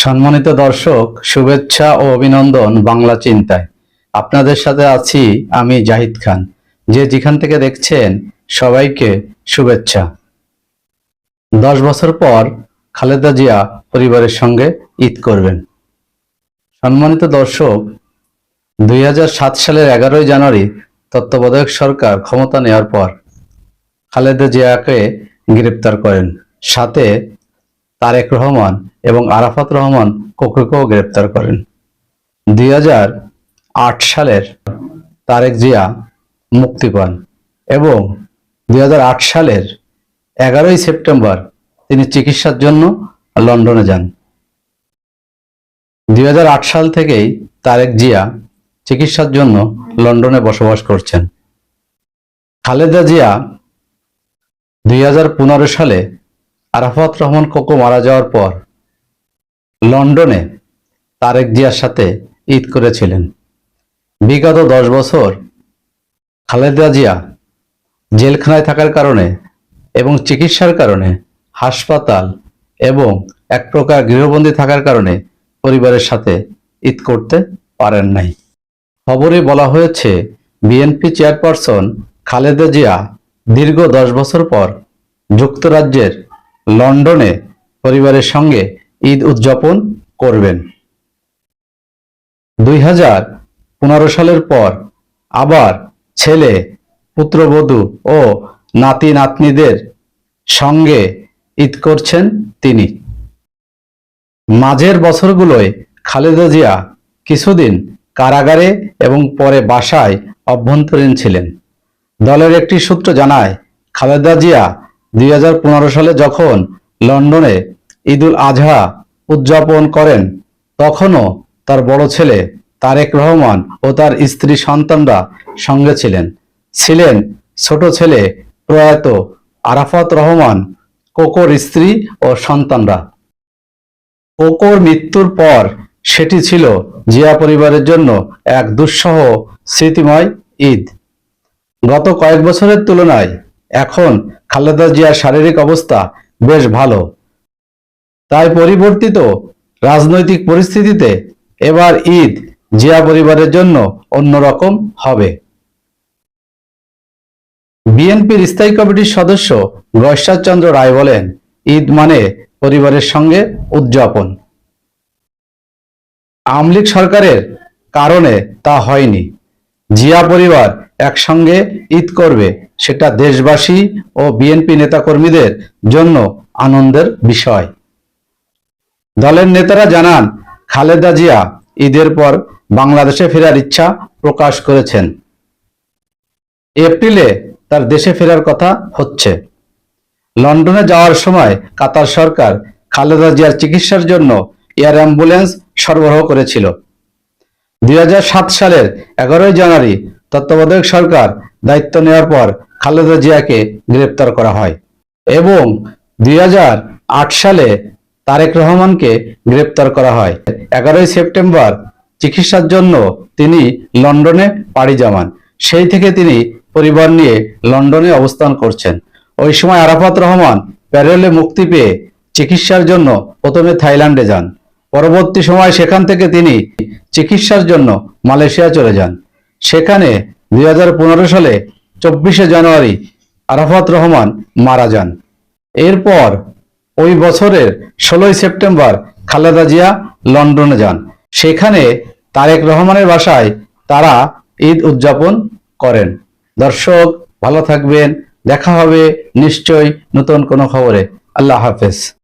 সম্মানিত দর্শক, শুভেচ্ছা ও অভিনন্দন বাংলা চিন্তায়। আপনাদের সাথে আছি আমি জাহিদ খান। যে যেখান থেকে দেখছেন সবাইকে শুভেচ্ছা। 10 বছর পর খালেদা জিয়া পরিবারের সঙ্গে ঈদ করবেন। সম্মানিত দর্শক, 2007 সালের 11 জানুয়ারি তত্ত্বাবধায়ক সরকার ক্ষমতা নেওয়ার পর খালেদা জিয়াকে গ্রেপ্তার করেন। সাথে তারেক রহমান এবং আরাফাত রহমান কোকোকেও গ্রেপ্তার করেন। 2008 সালের তারেক জিয়া মুক্তি পান এবং 2008 সালের 11 সেপ্টেম্বর তিনি চিকিৎসার জন্য লন্ডনে যান। 2008 সাল থেকেই তারেক জিয়া চিকিৎসার জন্য লন্ডনে বসবাস করছেন। খালেদা জিয়া 2015 সালে আরাফাত রহমান কোকো মারা যাওয়ার পর লন্ডনে তারেক জিয়ার সাথে ঈদ করেছিলেন। বিগত 10 বছর খালেদা জিয়া জেলখানায় থাকার কারণে এবং চিকিৎসার কারণে হাসপাতাল এবং এক প্রকার গৃহবন্দী থাকার কারণে পরিবারের সাথে ঈদ করতে পারেন নাই। খবরে বলা হয়েছে বিএনপি চেয়ারপারসন খালেদা জিয়া দীর্ঘ 10 বছর পর যুক্তরাজ্যের লন্ডনে পরিবারের সঙ্গে ঈদ উদযাপন করবেন। 2015 সালের পর আবার ছেলে, পুত্রবধূ ও নাতি নাতনিদের সঙ্গে ঈদ করছেন তিনি। মাঝের বছরগুলোয় খালেদা জিয়া কিছুদিন কারাগারে এবং পরে বাসায় অভ্যন্তরীণ ছিলেন। দলের একটি সূত্র জানায়, খালেদা জিয়া 2015 সালে যখন লন্ডনে ঈদুল আজহা উদযাপন করেন তখনও তার বড় ছেলে তারেক রহমান ও তার স্ত্রী সন্তানরা সঙ্গে ছিলেন। ছোট ছেলে প্রয়াত আরাফাত রহমান, কোকোর স্ত্রী ও সন্তানরা। কোকোর মৃত্যুর পর সেটি ছিল জিয়া পরিবারের জন্য এক দুঃসহ স্মৃতিময় ঈদ। গত কয়েক বছরের তুলনায় এখন খালেদা জিয়ার শারীরিক অবস্থা বেশ ভালো। তাই পরিবর্তিত রাজনৈতিক পরিস্থিতিতে এবার ঈদ জিয়া পরিবারের জন্য অন্যরকম হবে। বিএনপির স্থায়ী কমিটির সদস্য গয়েশ্বর চন্দ্র রায় বলেন, ঈদ মানে পরিবারের সঙ্গে উদযাপন। আওয়ামী লীগ সরকারের কারণে তা হয়নি। জিয়া পরিবার একসঙ্গে ঈদ করবে, সেটা দেশবাসী ও বিএনপি নেতাকর্মীদের জন্য আনন্দের বিষয়। দলের নেতারা জানান, খালেদা জিয়া ঈদের পর বাংলাদেশে ফেরার ইচ্ছা প্রকাশ করেছেন। এপ্রিলে তার দেশে ফেরার কথা হচ্ছে। লন্ডনে যাওয়ার সময় কাতার সরকার খালেদা জিয়ার চিকিৎসার জন্য এয়ার অ্যাম্বুলেন্স সরবরাহ করেছিল। 2007 সালের 11 জানুয়ারি তত্ত্বাবধায়ক সরকার দায়িত্ব নেওয়ার পর খালেদা জিয়াকে গ্রেপ্তার করা হয় এবং 2008 সালে তারেক রহমানকে গ্রেপ্তার করা হয়। 11 সেপ্টেম্বর চিকিৎসার জন্য তিনি লন্ডনে পাড়ি জমান। সেই থেকে তিনি পরিবার নিয়ে লন্ডনে অবস্থান করছেন। ওই সময় আরাফাত রহমান প্যারোলে মুক্তি পেয়ে চিকিৎসার জন্য প্রথমে থাইল্যান্ডে যান। পরবর্তী সময় সেখান থেকে তিনি চিকিৎসার জন্য মালয়েশিয়া চলে যান। সেখানে 2015 সালে 24 জানুয়ারি আরাফাত রহমান মারা যান। এরপর ওই বছরের 16 সেপ্টেম্বর খালেদা জিয়া লন্ডনে যান। সেখানে তারেক রহমানের বাসায় তারা ঈদ উদযাপন করেন। দর্শক, ভালো থাকবেন। দেখা হবে নিশ্চয়ই নতুন কোনো খবরে। আল্লাহ হাফেজ।